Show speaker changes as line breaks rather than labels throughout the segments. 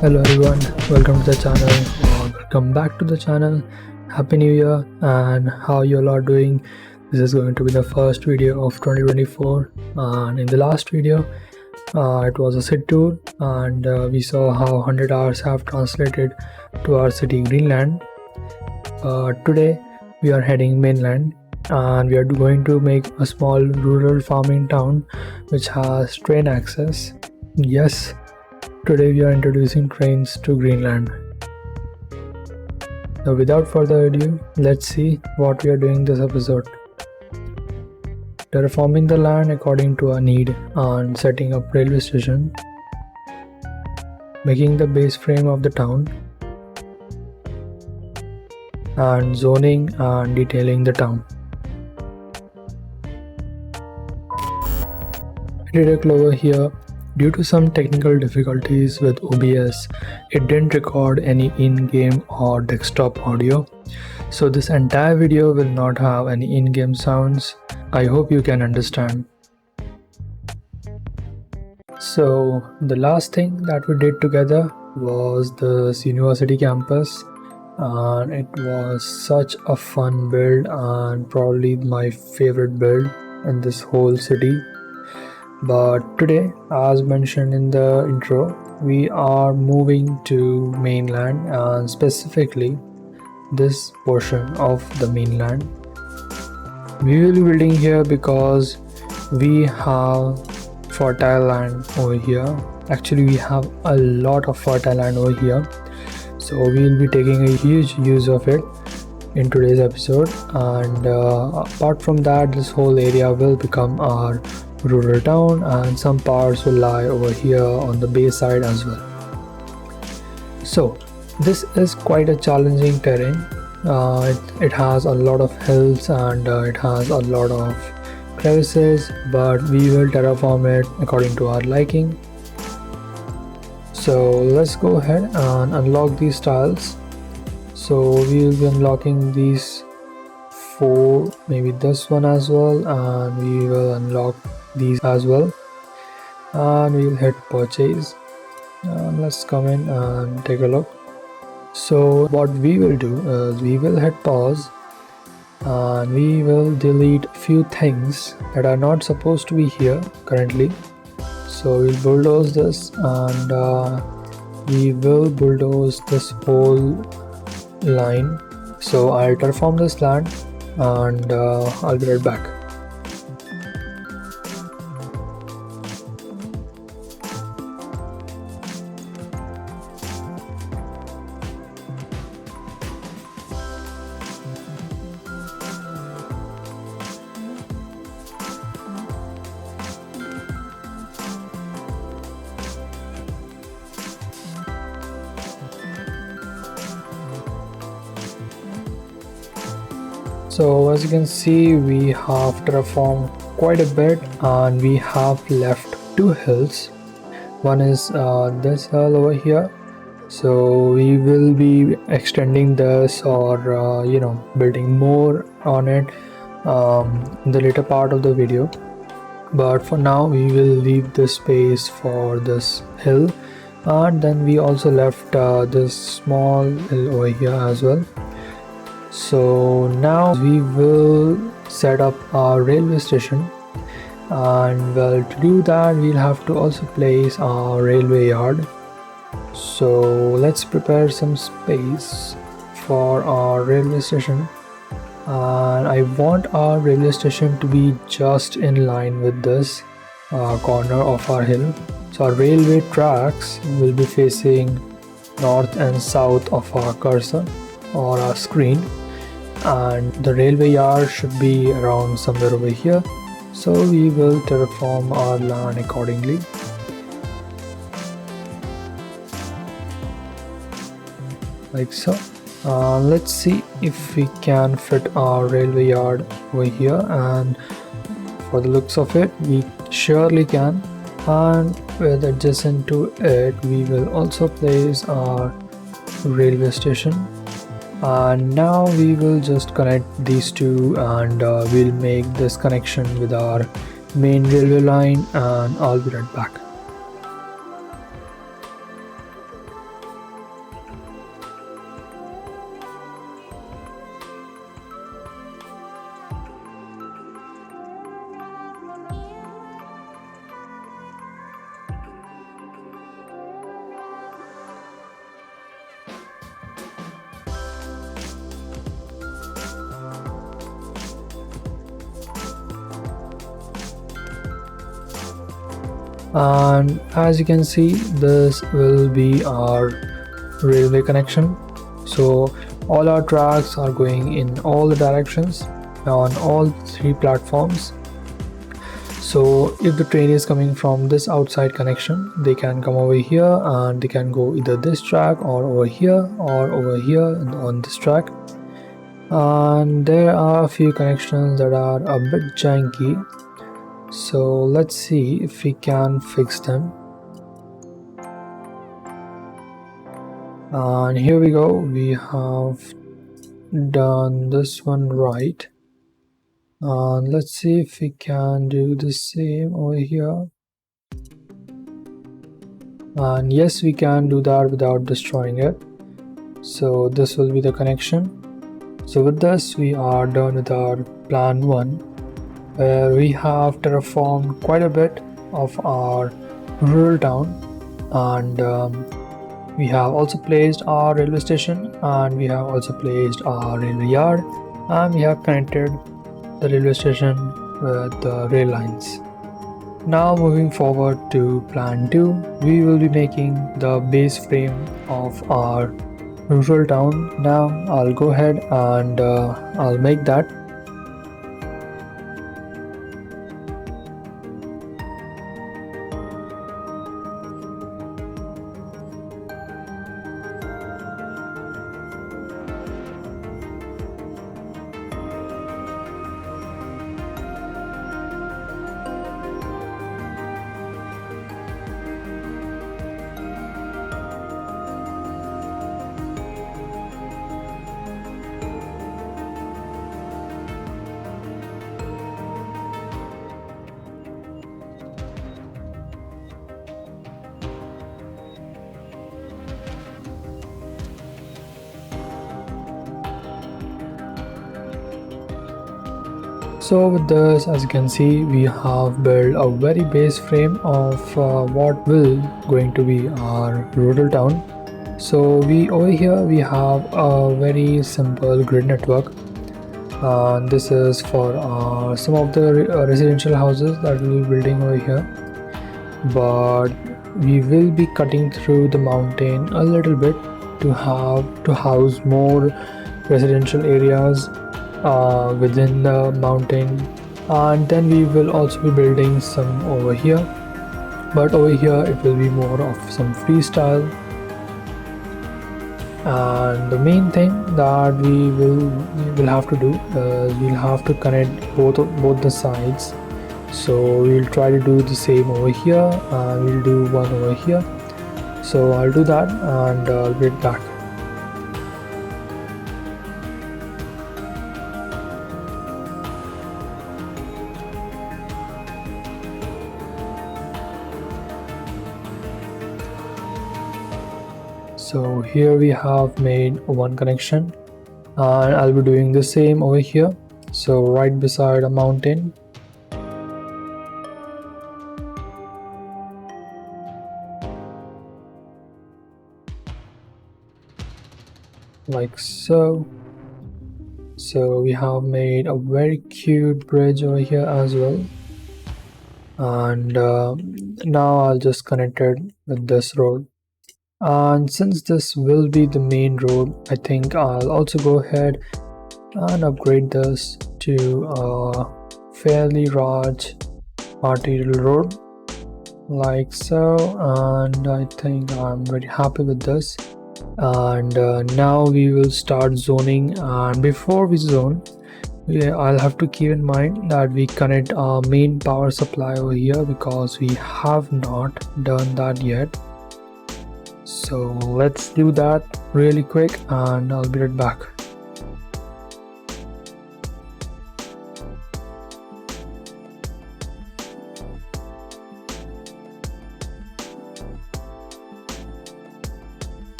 Hello everyone, welcome to the channel or welcome back to the channel. Happy New Year and how you all are doing. This is going to be the first video of 2024 and in the last video it was a city tour and we saw how 100 hours have translated to our city Greenland. Today we are heading mainland and we are going to make a small rural farming town which has train access. Yes, today we are introducing trains to Greenland. So without further ado, let's see what we are doing this episode. Terraforming the land according to our need and setting up railway station, making the base frame of the town, and zoning and detailing the town. I did a clover here. Due to some technical difficulties with OBS, it didn't record any in-game or desktop audio. So this entire video will not have any in-game sounds. I hope you can understand. So the last thing that we did together was this university campus. And it was such a fun build and probably my favorite build in this whole city. But today, as mentioned in the intro, we are moving to mainland and specifically this portion of the mainland. We will be building here because we have fertile land over here. Actually, we have a lot of fertile land over here. So we will be taking a huge use of it in today's episode. And apart from that, this whole area will become our rural town and some parts will lie over here on the bay side as well. So this is quite a challenging terrain. It has a lot of hills and it has a lot of crevices, but we will terraform it according to our liking. So let's go ahead and unlock these tiles. So we will be unlocking these 4, maybe this one as well, and we will unlock these as well, and we will hit purchase and let's come in and take a look. So what we will do is we will hit pause and we will delete a few things that are not supposed to be here currently. So we'll bulldoze this and we will bulldoze this whole line. So I'll terraform this land and I'll be right back. So as you can see, we have terraformed quite a bit and we have left 2 hills. One is this hill over here. So we will be extending this or building more on it in the later part of the video. But for now we will leave this space for this hill, and then we also left this small hill over here as well. So now we will set up our railway station, and well, to do that we'll have to also place our railway yard. So let's prepare some space for our railway station, and I want our railway station to be just in line with this corner of our hill. So our railway tracks will be facing north and south of our cursor or our screen, and the railway yard should be around somewhere over here. So we will terraform our land accordingly. Like so. Let's see if we can fit our railway yard over here, and for the looks of it we surely can. And with adjacent to it we will also place our railway station. And now we will just connect these two, and we'll make this connection with our main railway line, and I'll be right back. And as you can see, this will be our railway connection. So all our tracks are going in all the directions on all three platforms. So if the train is coming from this outside connection, they can come over here and they can go either this track or over here on this track. And there are a few connections that are a bit janky, so let's see if we can fix them. And here we go, we have done this one right. And let's see if we can do the same over here. And yes, we can do that without destroying it. So this will be the connection. So with this, we are done with our plan 1, where we have terraformed quite a bit of our rural town, and we have also placed our railway station, and we have also placed our railway yard, and we have connected the railway station with the rail lines. Now moving forward to plan 2, we will be making the base frame of our rural town. Now I'll go ahead and I'll make that. So with this, as you can see, we have built a very base frame of what will going to be our rural town. So over here we have a very simple grid network. This is for some of the residential houses that we'll be building over here, but we will be cutting through the mountain a little bit to house more residential areas within the mountain, and then we will also be building some over here, but over here it will be more of some freestyle. And the main thing that we will have to do is we'll have to connect both the sides. So we'll try to do the same over here, and we'll do one over here. So I'll do that and I'll be back. So here we have made one connection, and I'll be doing the same over here. So right beside a mountain. Like so. So we have made a very cute bridge over here as well. And now I'll just connect it with this road. And since this will be the main road, I think I'll also go ahead and upgrade this to a fairly large arterial road like so, and I think I'm very happy with this. And now we will start zoning, and before we zone, I'll have to keep in mind that we connect our main power supply over here, because we have not done that yet. So let's do that really quick, and I'll be right back.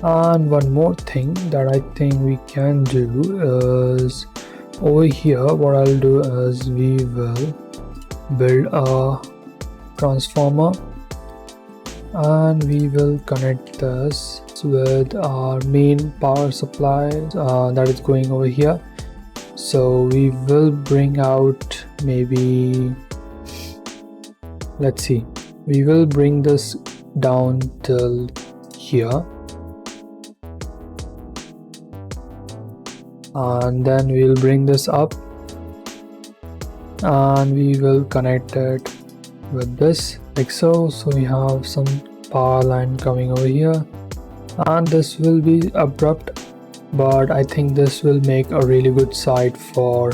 And one more thing that I think we can do is over here, what I'll do is we will build a transformer, and we will connect this with our main power supply that is going over here. So we will bring out maybe, let's see, we will bring this down till here, and then we'll bring this up and we will connect it with this like so. So we have some power line coming over here, and this will be abrupt, but I think this will make a really good site for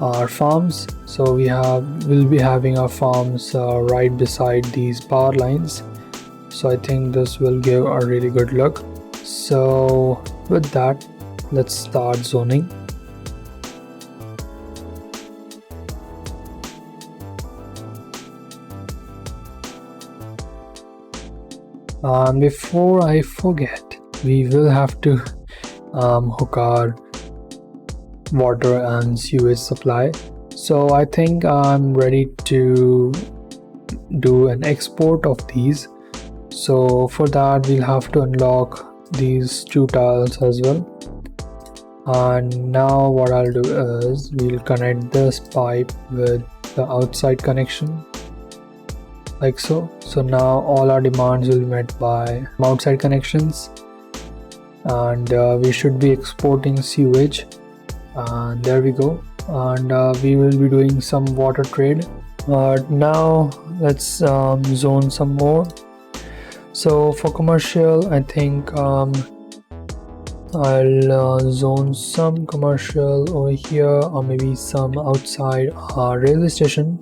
our farms. So we'll be having our farms right beside these power lines, so I think this will give a really good look. So with that, let's start zoning. And before I forget, we will have to hook our water and sewage supply. So I think I'm ready to do an export of these. So for that, we'll have to unlock these 2 tiles as well. And now what I'll do is we'll connect this pipe with the outside connection like so. So now all our demands will be met by outside connections, and we should be exporting sewage, and there we go. And we will be doing some water trade. Now let's zone some more. So for commercial, I think I'll zone some commercial over here, or maybe some outside our railway station.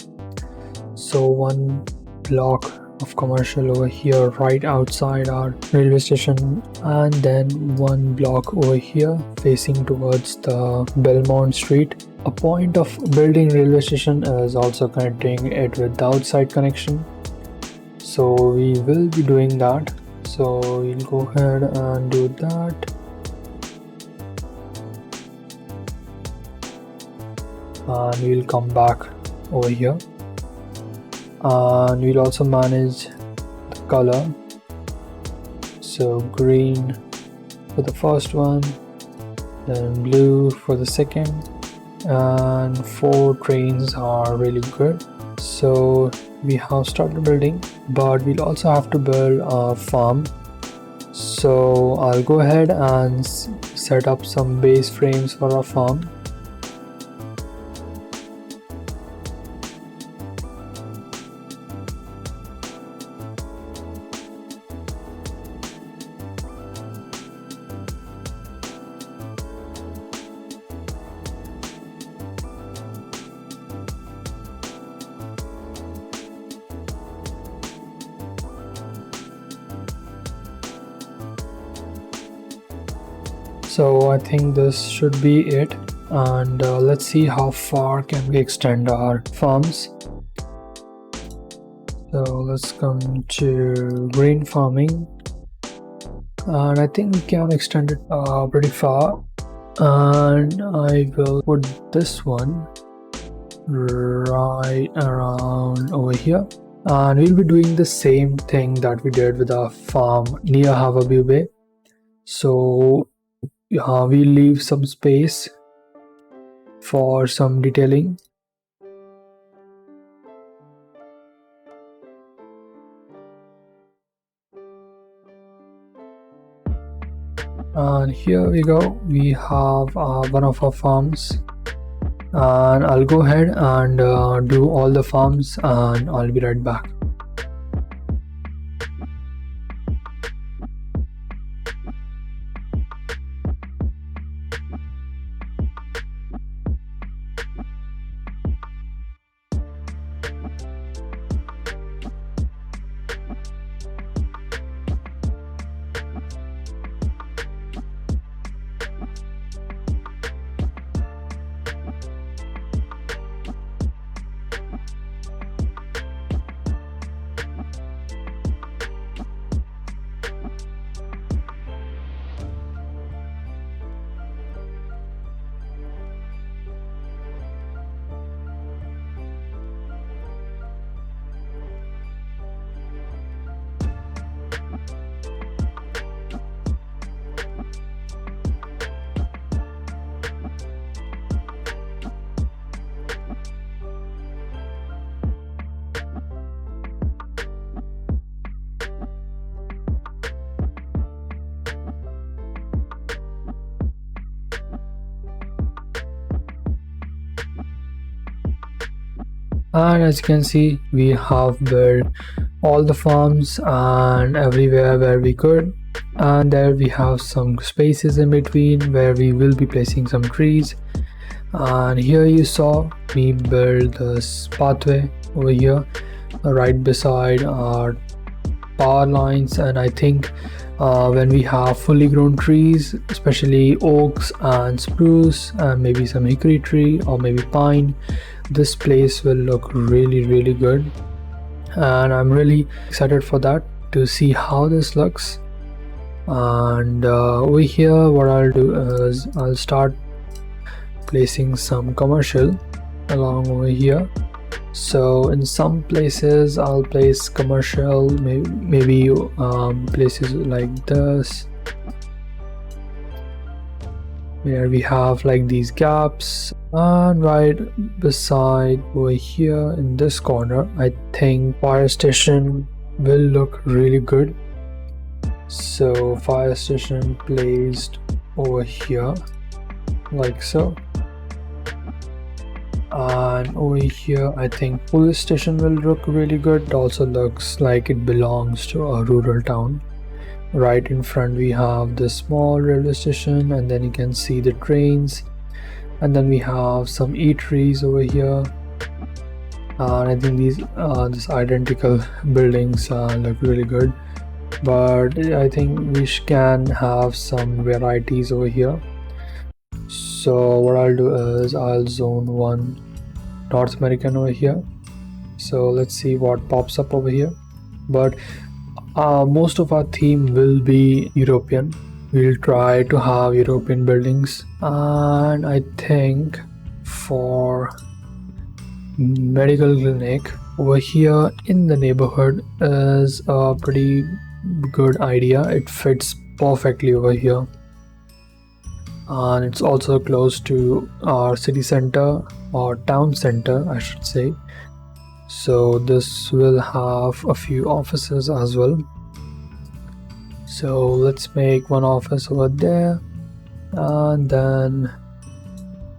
So 1 block of commercial over here right outside our railway station, and then 1 block over here facing towards the Belmont Street. A point of building railway station is also connecting it with the outside connection, so we will be doing that. So we'll go ahead and do that. And we'll come back over here, and we'll also manage the color. So green for the first one, then blue for the second, and 4 trains are really good. So we have started building, but we'll also have to build a farm. So I'll go ahead and set up some base frames for our farm. So I think this should be it, and let's see how far can we extend our farms. So let's come to green farming, and I think we can extend it pretty far. And I will put this one right around over here, and we'll be doing the same thing that we did with our farm near Haverview Bay. So we leave some space for some detailing. And here we go, we have one of our farms, and I'll go ahead and do all the farms, and I'll be right back. And as you can see, we have built all the farms and everywhere where we could, and there we have some spaces in between where we will be placing some trees. And here you saw me build this pathway over here right beside our power lines. And I think when we have fully grown trees, especially oaks and spruce and maybe some hickory tree or maybe pine, this place will look really good, and I'm really excited for that, to see how this looks. And over here what I'll do is I'll start placing some commercial along over here. So in some places I'll place commercial, maybe places like this where we have like these gaps, and right beside over here in this corner I think fire station will look really good. So fire station placed over here like so, and over here I think police station will look really good. It also looks like it belongs to a rural town. Right in front we have this small railway station, and then you can see the trains, and then we have some eateries over here. And I think these this identical buildings look really good, but I think we can have some varieties over here. So what I'll do is I'll zone one North American over here. So let's see what pops up over here. But most of our theme will be European. We'll try to have European buildings, and I think for medical clinic over here in the neighborhood is a pretty good idea. It fits perfectly over here, and it's also close to our city center or town center I should say. So this will have a few offices as well. So let's make one office over there, and then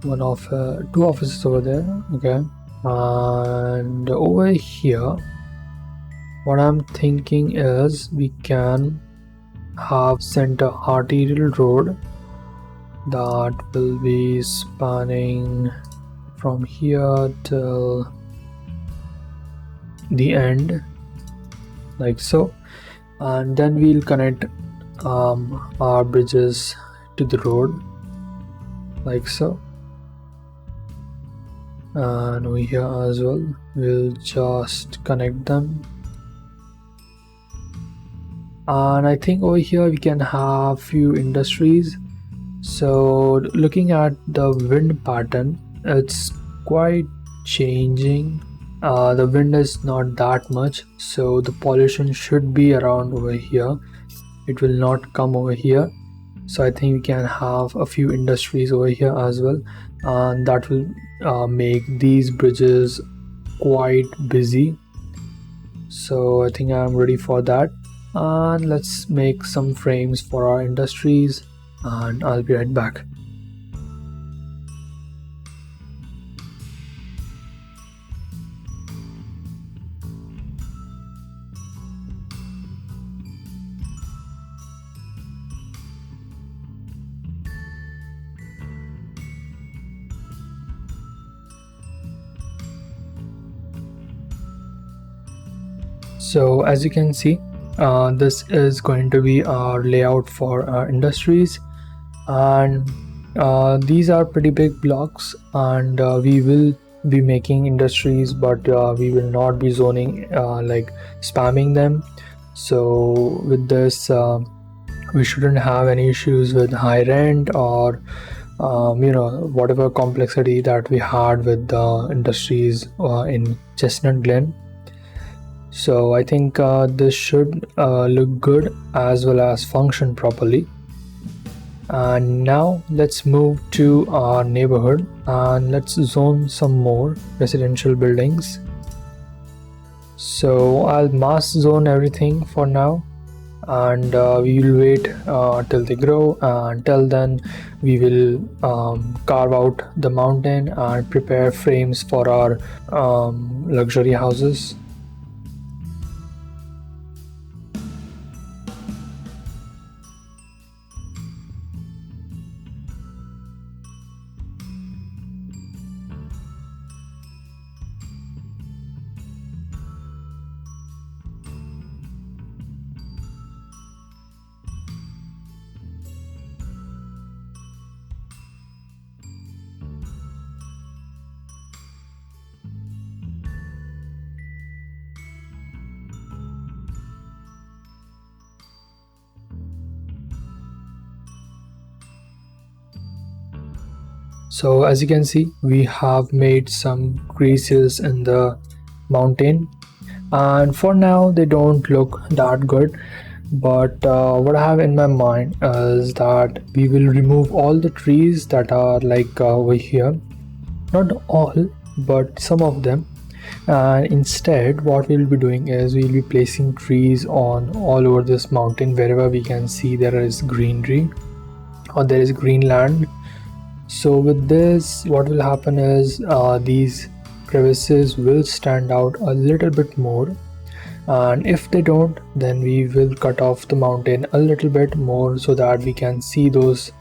two offices over there. Okay, and over here what I'm thinking is we can have center arterial road that will be spanning from here till the end like so, and then we'll connect our bridges to the road like so, and over here as well we'll just connect them. And I think over here we can have few industries. So looking at the wind pattern, it's quite changing. The wind is not that much, so the pollution should be around over here. It will not come over here. So I think we can have a few industries over here as well, and that will make these bridges quite busy. So I think I'm ready for that, and let's make some frames for our industries, and I'll be right back. So as you can see, this is going to be our layout for our industries, and these are pretty big blocks, and we will be making industries, but we will not be zoning like spamming them. So with this we shouldn't have any issues with high rent or whatever complexity that we had with the industries in Chestnut Glen. So I think this should look good as well as function properly. And now let's move to our neighborhood and let's zone some more residential buildings. So I'll mass zone everything for now, and we will wait till they grow. Until then, we will carve out the mountain and prepare frames for our luxury houses. So as you can see, we have made some creases in the mountain, and for now they don't look that good. But what I have in my mind is that we will remove all the trees that are like over here, not all, but some of them. And instead what we'll be doing is we'll be placing trees on all over this mountain. Wherever we can see there is greenery or there is green land. So with this, what will happen is these crevices will stand out a little bit more, and if they don't, then we will cut off the mountain a little bit more so that we can see those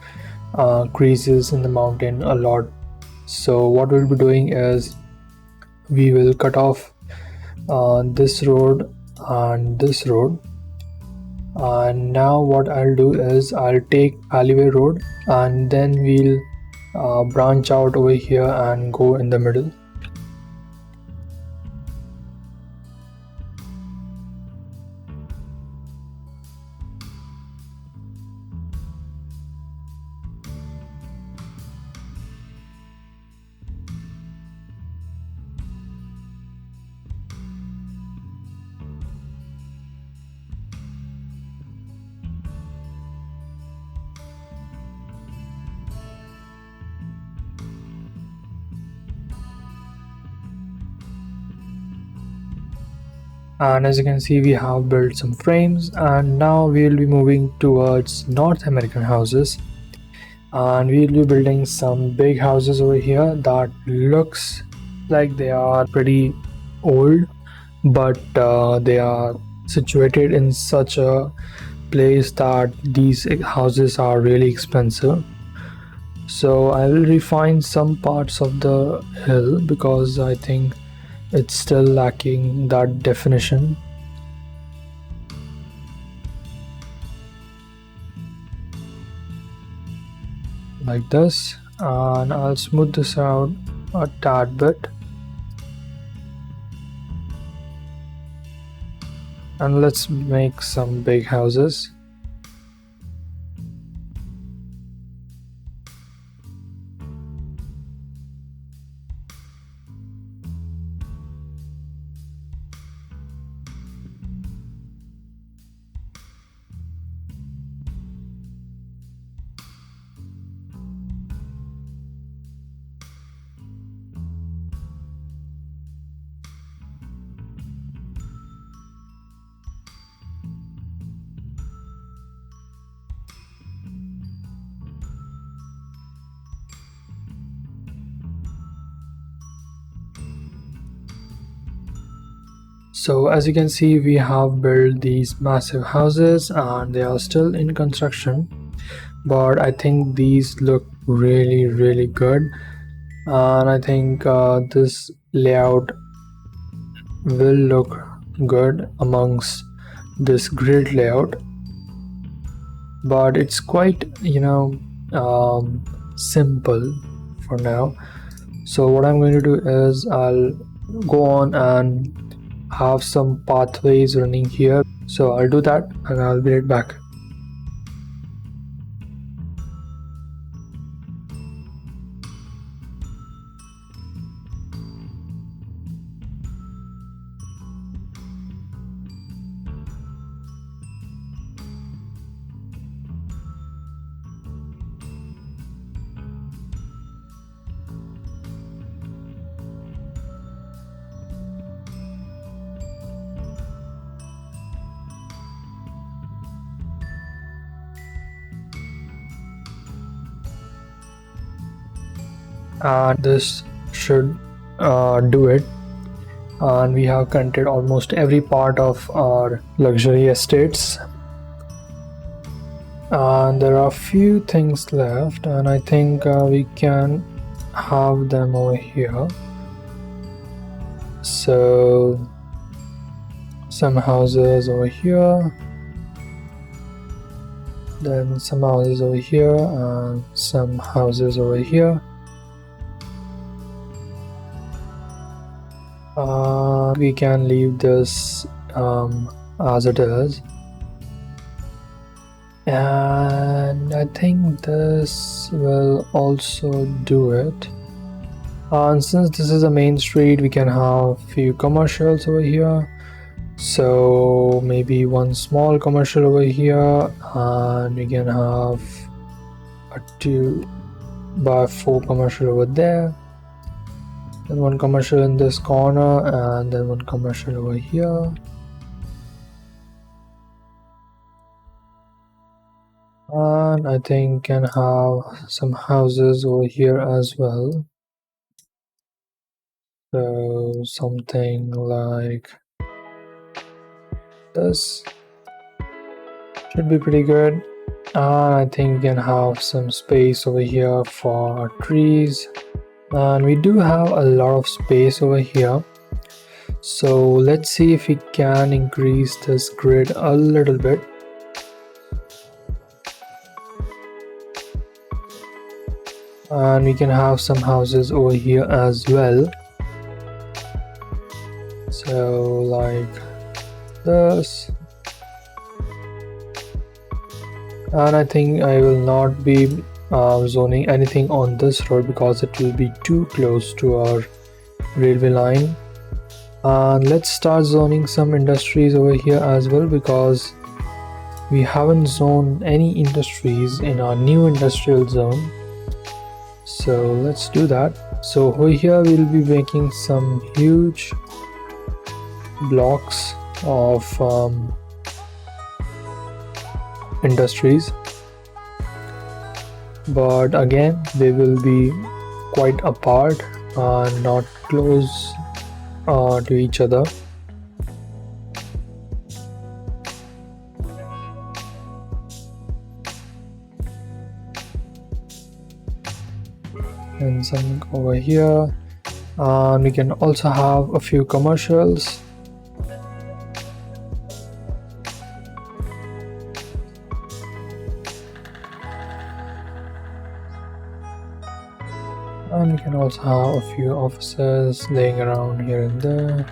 creases in the mountain a lot. So what we'll be doing is we will cut off this road and this road, and now what I'll do is I'll take alleyway road, and then we'll branch out over here and go in the middle. And as you can see, we have built some frames, and now we will be moving towards North American houses, and we will be building some big houses over here that looks like they are pretty old, but they are situated in such a place that these houses are really expensive. So I will refine some parts of the hill because I think it's still lacking that definition. Like this, and I'll smooth this out a tad bit, and let's make some big houses. So as you can see, we have built these massive houses and they are still in construction, but I think these look really good, and I think this layout will look good amongst this grid layout, but it's quite simple for now. So what I'm going to do is I'll go on and have some pathways running here, so I'll do that and I'll be right back. and this should do it. And we have connected almost every part of our luxury estates, and there are a few things left, and I think we can have them over here. So some houses over here, then some houses over here, and some houses over here. We can leave this as it is, and I think this will also do it. And since this is a main street, we can have few commercials over here. So maybe one small commercial over here, and we can have a 2x4 commercial over there, then one commercial in this corner, and then one commercial over here. And I think can have some houses over here as well. So something like this should be pretty good. And I think we can have some space over here for trees, and we do have a lot of space over here. So let's see if we can increase this grid a little bit. And we can have some houses over here as well, so like this. And I think I will not be zoning anything on this road because it will be too close to our railway line. And let's start zoning some industries over here as well, because we haven't zoned any industries in our new industrial zone. So let's do that. So over here we'll be making some huge blocks of industries, but again they will be quite apart and not close to each other. And some over here, and we can also have a few commercials. And we can also have a few offices laying around here and there.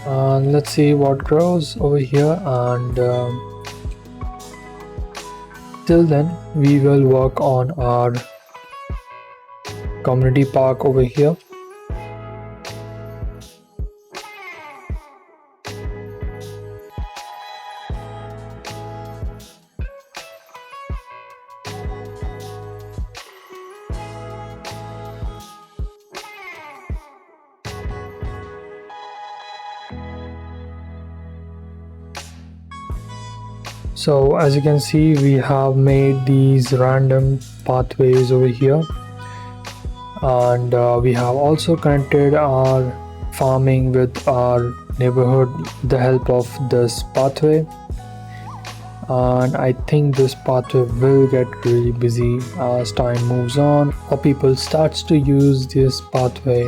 And let's see what grows over here, and till then we will work on our community park over here. So as you can see, we have made these random pathways over here, and we have also connected our farming with our neighborhood with the help of this pathway. And I think this pathway will get really busy as time moves on, or people starts to use this pathway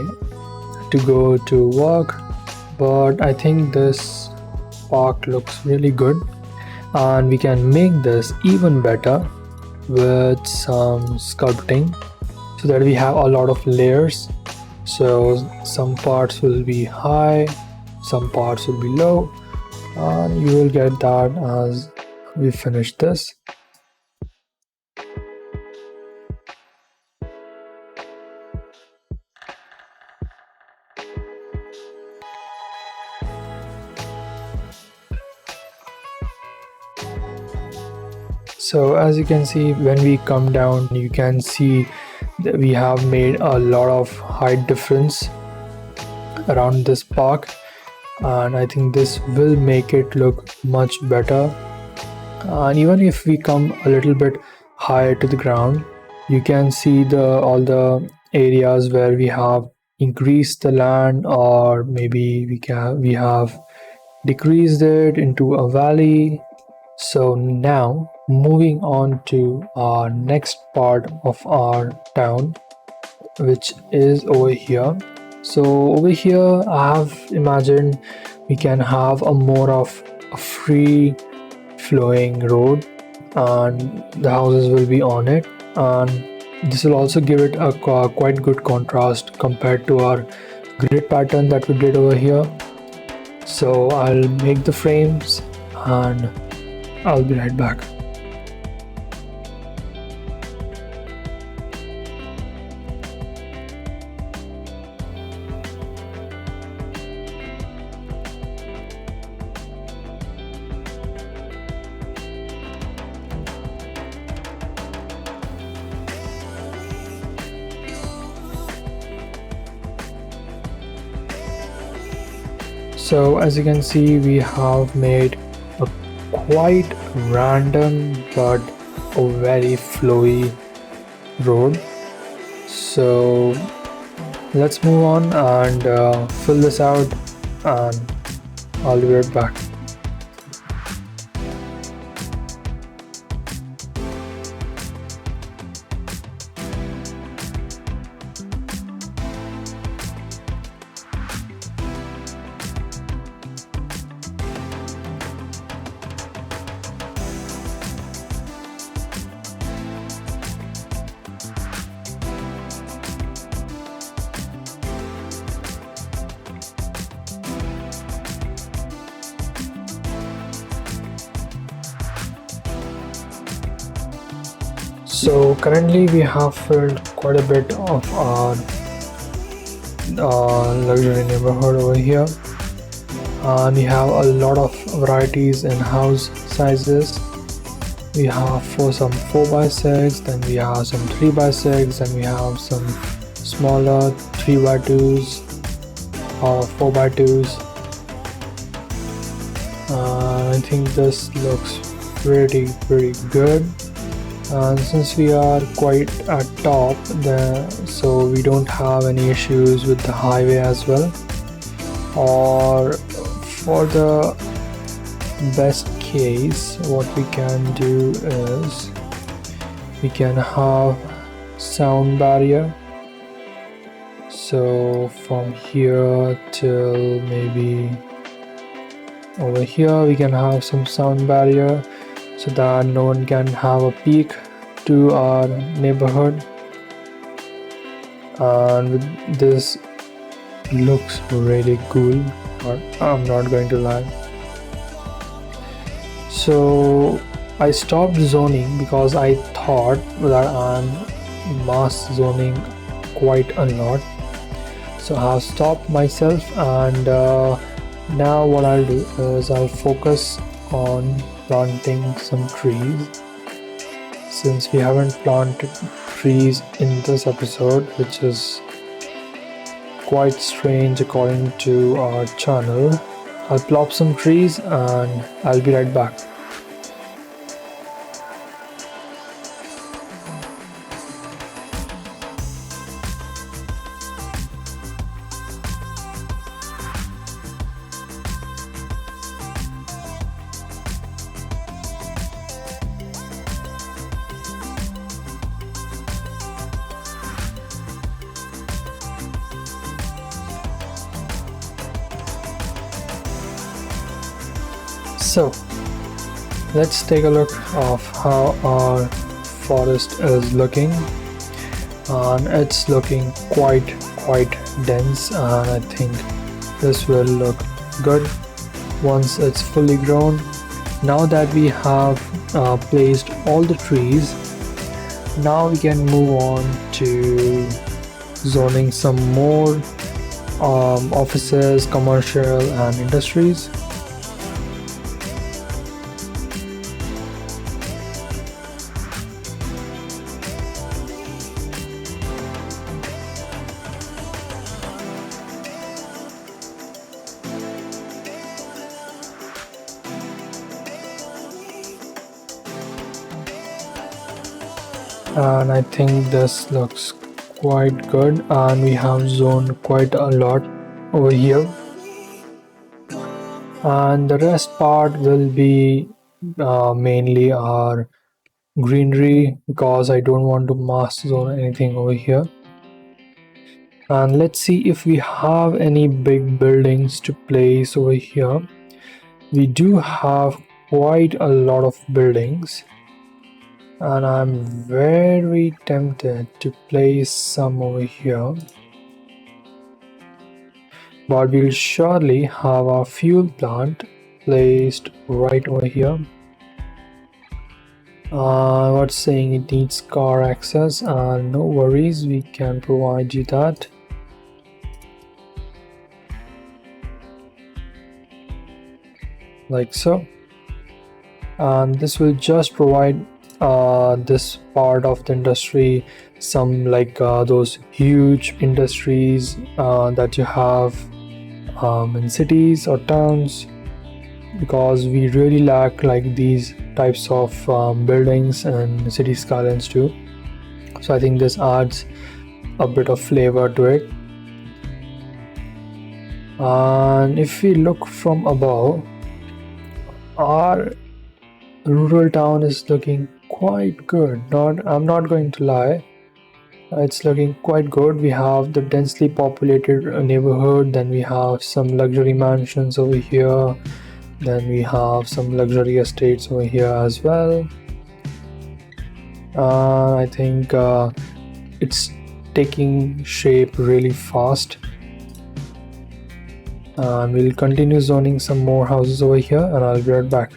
to go to work. But I think this park looks really good, and we can make this even better with some sculpting so that we have a lot of layers. So some parts will be high, some parts will be low, and you will get that as we finish this. So as you can see, when we come down, you can see that we have made a lot of height difference around this park, and I think this will make it look much better. And even if we come a little bit higher to the ground, you can see all the areas where we have increased the land, or maybe we have decreased it into a valley. So now moving on to our next part of our town, which is over here. So over here I have imagined we can have a more of a free flowing road, and the houses will be on it, and this will also give it a quite good contrast compared to our grid pattern that we did over here. So I'll make the frames and I'll be right back. So as you can see, we have made a quite random but a very flowy road. So let's move on and fill this out, and I'll be right back. So currently we have filled quite a bit of our luxury neighborhood over here, and we have a lot of varieties in house sizes. We have for some 4x6, then we have some 3x6, and we have some smaller 3x2s or 4x2s. I think this looks pretty good. And since we are quite at top there, so we don't have any issues with the highway as well. Or for the best case, what we can do is we can have sound barrier. So from here till maybe over here we can have some sound barrier, so that no one can have a peek to our neighborhood. And this looks really cool, but I'm not going to lie. So I stopped zoning because I thought that I'm mass zoning quite a lot, so I have stopped myself, and now what I'll do is I'll focus on planting some trees, since we haven't planted trees in this episode, which is quite strange according to our channel. I'll plop some trees and I'll be right back. So let's take a look of how our forest is looking, and it's looking quite dense, and I think this will look good once it's fully grown. Now that we have placed all the trees, now we can move on to zoning some more offices, commercial and industries. and I think this looks quite good, and we have zoned quite a lot over here, and the rest part will be mainly our greenery because I don't want to mask zone anything over here. And let's see if we have any big buildings to place over here. We do have quite a lot of buildings, and I'm very tempted to place some over here, but we'll surely have our fuel plant placed right over here. What's saying it needs car access, and no worries, we can provide you that. Like so. And this will just provide this part of the industry some like those huge industries that you have in cities or towns, because we really lack like these types of buildings and city skylines too. So I think this adds a bit of flavor to it. And if we look from above, our rural town is looking quite good. I'm not going to lie, it's looking quite good. We have the densely populated neighborhood, then we have some luxury mansions over here, then we have some luxury estates over here as well. I think it's taking shape really fast, and we'll continue zoning some more houses over here, and I'll be right back.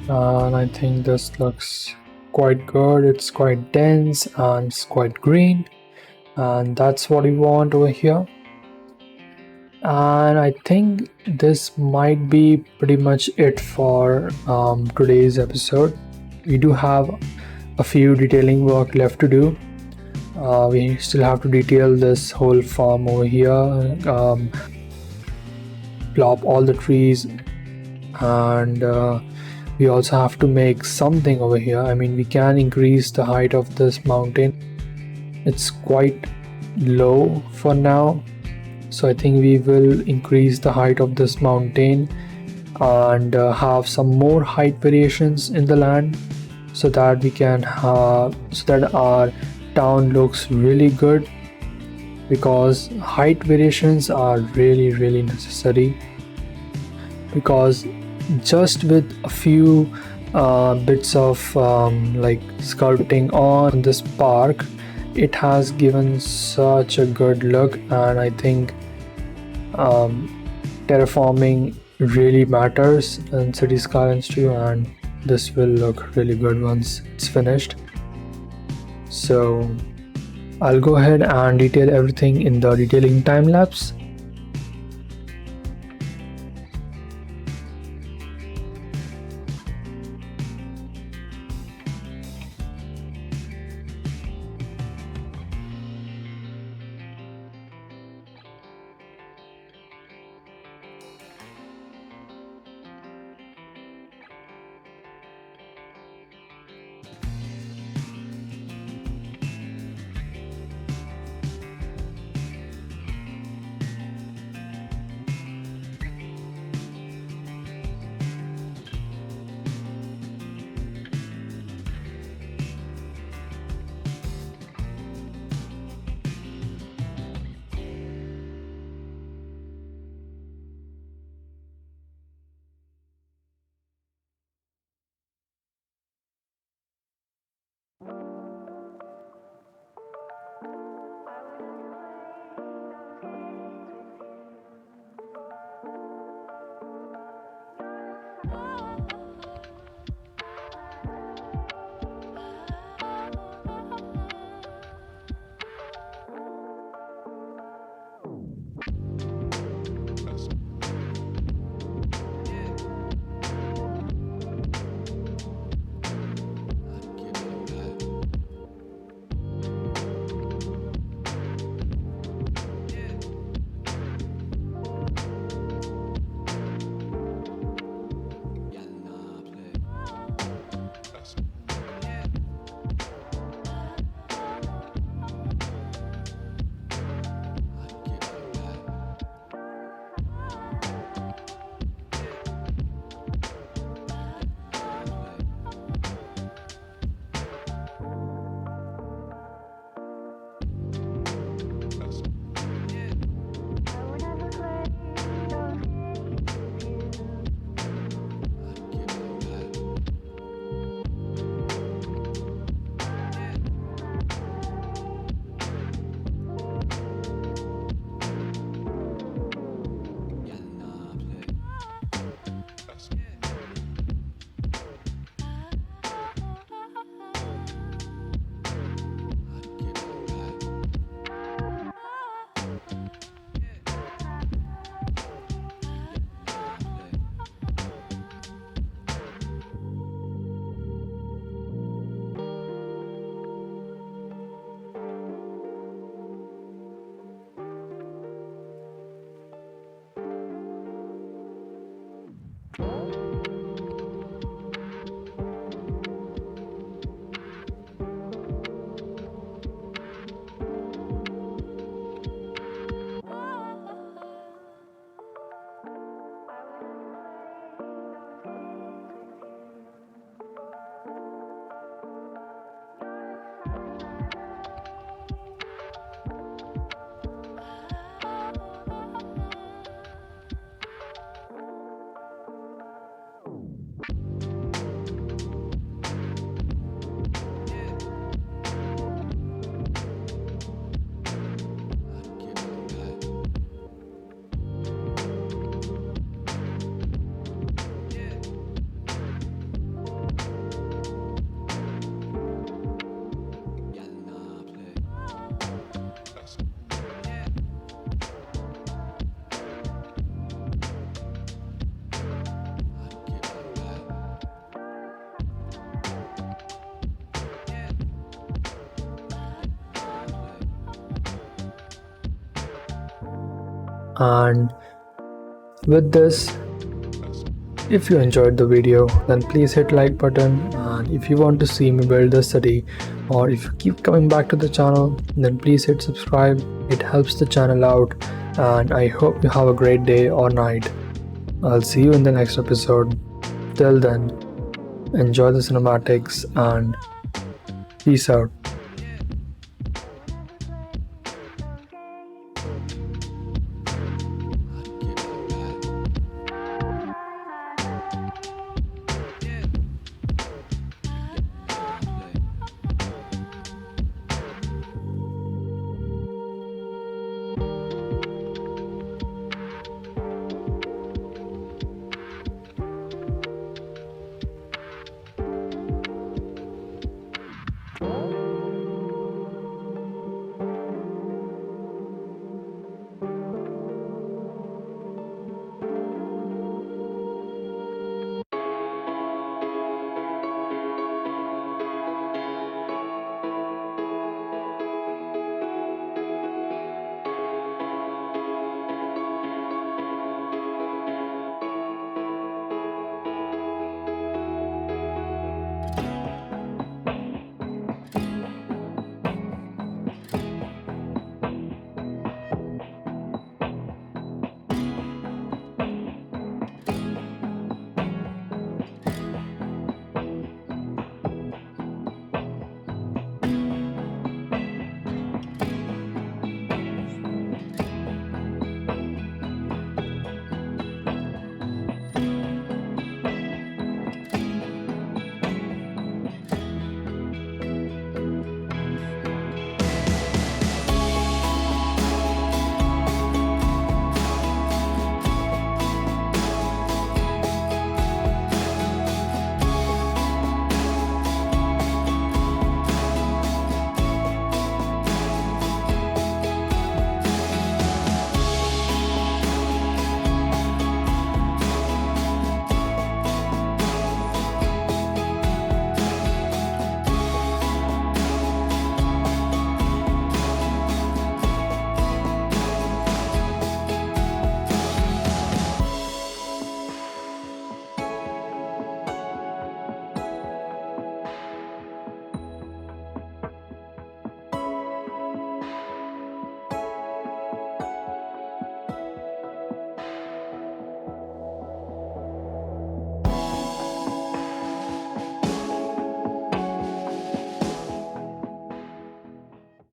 And I think this looks quite good. It's quite dense and it's quite green, and that's what we want over here. And I think this might be pretty much it for today's episode. We do have a few detailing work left to do. We still have to detail this whole farm over here, plop all the trees, and we also have to make something over here. I mean, we can increase the height of this mountain. It's quite low for now, so I think we will increase the height of this mountain and have some more height variations in the land, so that we can have, so that our town looks really good, because height variations are really necessary, because just with a few bits of like sculpting on this park, it has given such a good look. And I think terraforming really matters in city skylines too, and this will look really good once it's finished. So I'll go ahead and detail everything in the detailing time lapse. And with this, if you enjoyed the video, then please hit like button, and if you want to see me build the city, or if you keep coming back to the channel, then please hit subscribe. It helps the channel out, and I hope you have a great day or night. I'll see you in the next episode. Till then, enjoy the cinematics and peace out.